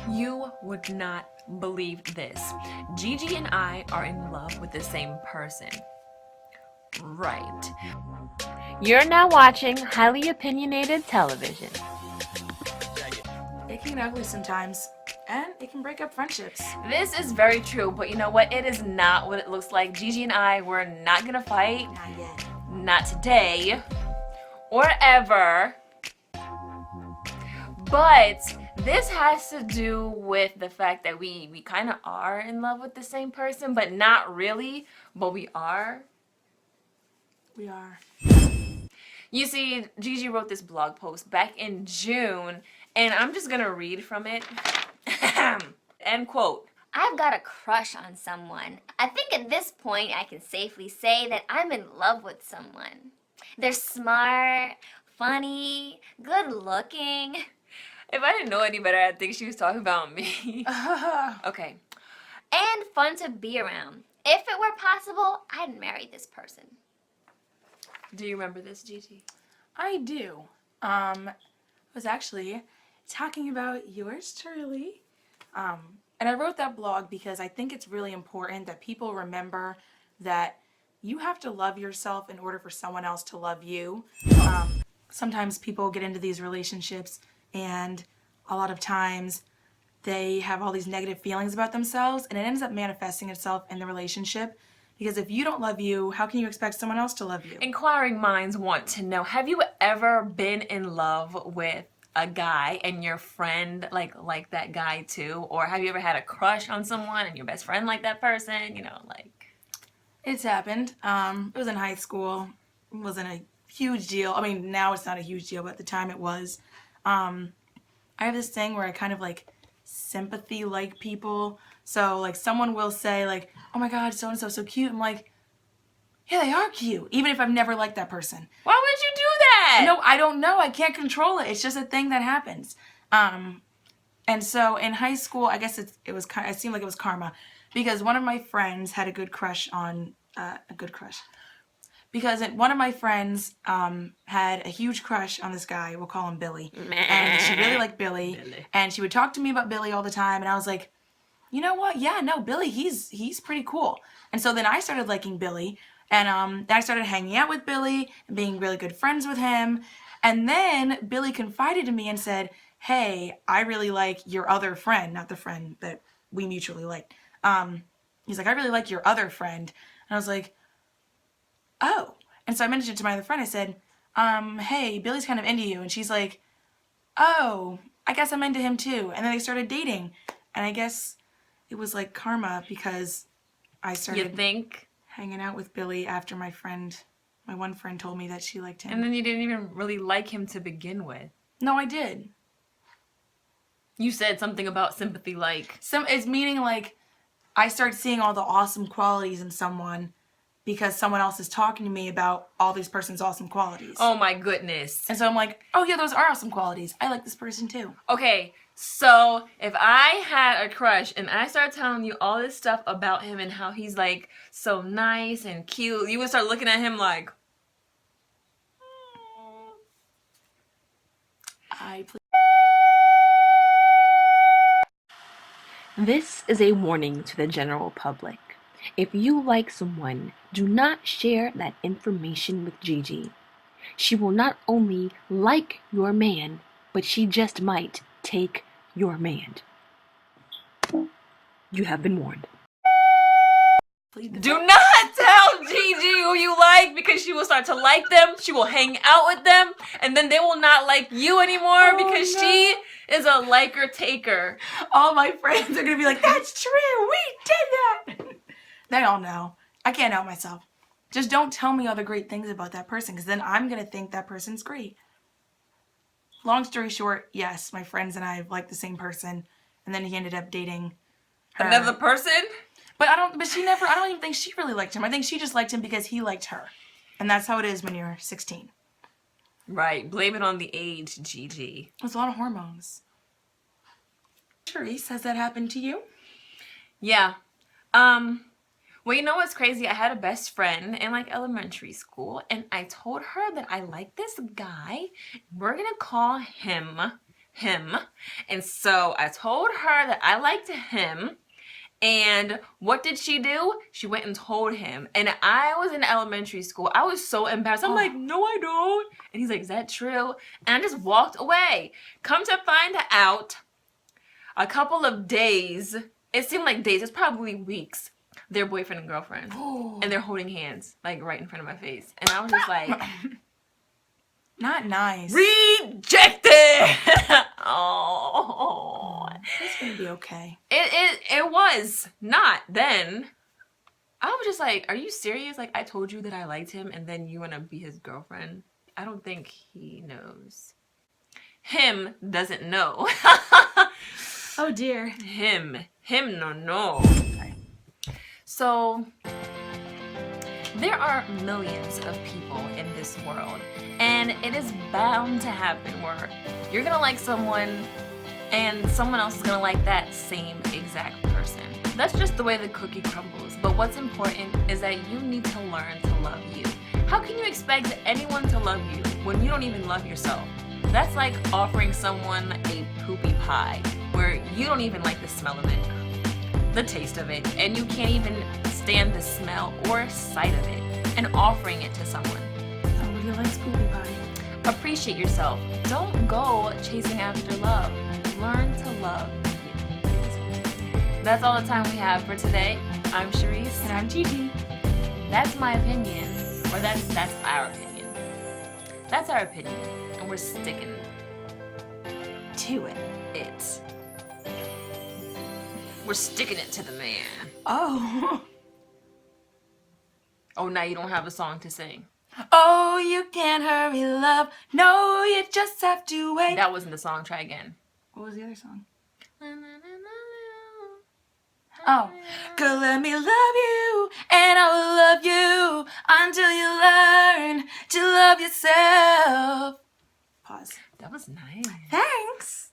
You would not believe this. Gigi and I are in love with the same person. Right. You're now watching highly opinionated television. It can get ugly sometimes, and it can break up friendships. This is very true, but you know what? It is not what it looks like. Gigi and I, we're not gonna fight. Not yet. Not today. Or ever. But this has to do with the fact that we kind of are in love with the same person, but not really, but we are. We are. You see, Gigi wrote this blog post back in June, and I'm just gonna read from it. End quote. I've got a crush on someone. I think at this point I can safely say that I'm in love with someone. They're smart, funny, good looking. If I didn't know any better, I'd think she was talking about me. Okay. And fun to be around. If it were possible, I'd marry this person. Do you remember this, Gigi? I do. I was actually talking about yours truly. And I wrote that blog because I think it's really important that people remember that you have to love yourself in order for someone else to love you. Sometimes people get into these relationships and a lot of times they have all these negative feelings about themselves and it ends up manifesting itself in the relationship. Because if you don't love you, how can you expect someone else to love you? Inquiring minds want to know, have you ever been in love with a guy and your friend like that guy too? Or have you ever had a crush on someone and your best friend like that person? You know, like... It's happened. It was in high school. It wasn't a huge deal. I mean, now it's not a huge deal, but at the time it was. I have this thing where I kind of like sympathy like people. So like someone will say like, oh my God, so-and-so so cute. I'm like, yeah, they are cute. Even if I've never liked that person. Why would you do that? No, I don't know. I can't control it. It's just a thing that happens. And so in high school, I guess it seemed like it was karma. Because one of my friends had a good crush on, because one of my friends had a huge crush on this guy. We'll call him Billy. And she really liked Billy. And she would talk to me about Billy all the time. And I was like, you know what? Yeah, no, Billy, he's pretty cool. And so then I started liking Billy. And then I started hanging out with Billy and being really good friends with him. And then Billy confided in me and said, hey, I really like your other friend, not the friend that we mutually liked. He's like, I really like your other friend. And I was like, oh. And so I mentioned it to my other friend. I said, hey, Billy's kind of into you. And she's like, oh, I guess I'm into him too. And then they started dating. And I guess it was like karma because I started hanging out with Billy after my one friend told me that she liked him. And then you didn't even really like him to begin with. No, I did. You said something about sympathy like... It's meaning like I start seeing all the awesome qualities in someone because someone else is talking to me about all these person's awesome qualities. Oh my goodness. And so I'm like, oh yeah, those are awesome qualities. I like this person too. Okay, so if I had a crush and I started telling you all this stuff about him and how he's like so nice and cute, you would start looking at him like... This is a warning to the general public. If you like someone, do not share that information with Gigi. She will not only like your man, but she just might take your man. You have been warned. Do not tell Gigi who you like because she will start to like them. She will hang out with them and then they will not like you anymore because she is a liker-taker. All my friends are going to be like, that's true. We did that. They all know. I can't help myself. Just don't tell me all the great things about that person because then I'm going to think that person's great. Long story short, yes, my friends and I like the same person. And then he ended up dating her. Another person? But I don't even think she really liked him. I think she just liked him because he liked her. And that's how it is when you're 16. Right. Blame it on the age, Gigi. It's a lot of hormones. Cherise, has that happened to you? Yeah. Well, you know what's crazy? I had a best friend in like elementary school and I told her that I like this guy. We're gonna call him him. And so I told her that I liked him. And what did she do? She went and told him. And I was in elementary school. I was so embarrassed. I'm like, no, I don't. And he's like, is that true? And I just walked away. Come to find out, a couple of days, it seemed like days, it's probably weeks, they're boyfriend and girlfriend. And they're holding hands, like right in front of my face. And I was just like, not nice. Rejected! Oh. It's gonna be okay. It was not then. I was just like, are you serious? Like, I told you that I liked him and then you want to be his girlfriend? I don't think he knows. Him doesn't know. Oh dear. Him no. Okay. So, there are millions of people in this world, and it is bound to happen where you're gonna like someone and someone else is gonna like that same exact person. That's just the way the cookie crumbles. But what's important is that you need to learn to love you. How can you expect anyone to love you when you don't even love yourself? That's like offering someone a poopy pie where you don't even like the smell of it, the taste of it, and you can't even stand the smell or sight of it, and offering it to someone. Nobody likes poopy pie. Appreciate yourself. Don't go chasing after love. Learn to love you. That's all the time we have for today. I'm Cherise. And I'm Gigi. That's my opinion. Or that's our opinion. That's our opinion. And we're sticking To it. We're sticking it to the man. Oh. Oh, now you don't have a song to sing. Oh, you can't hurry, love. No, you just have to wait. That wasn't the song. Try again. What was the other song? Oh. Girl, let me love you, and I will love you until you learn to love yourself. Pause. That was nice. Thanks.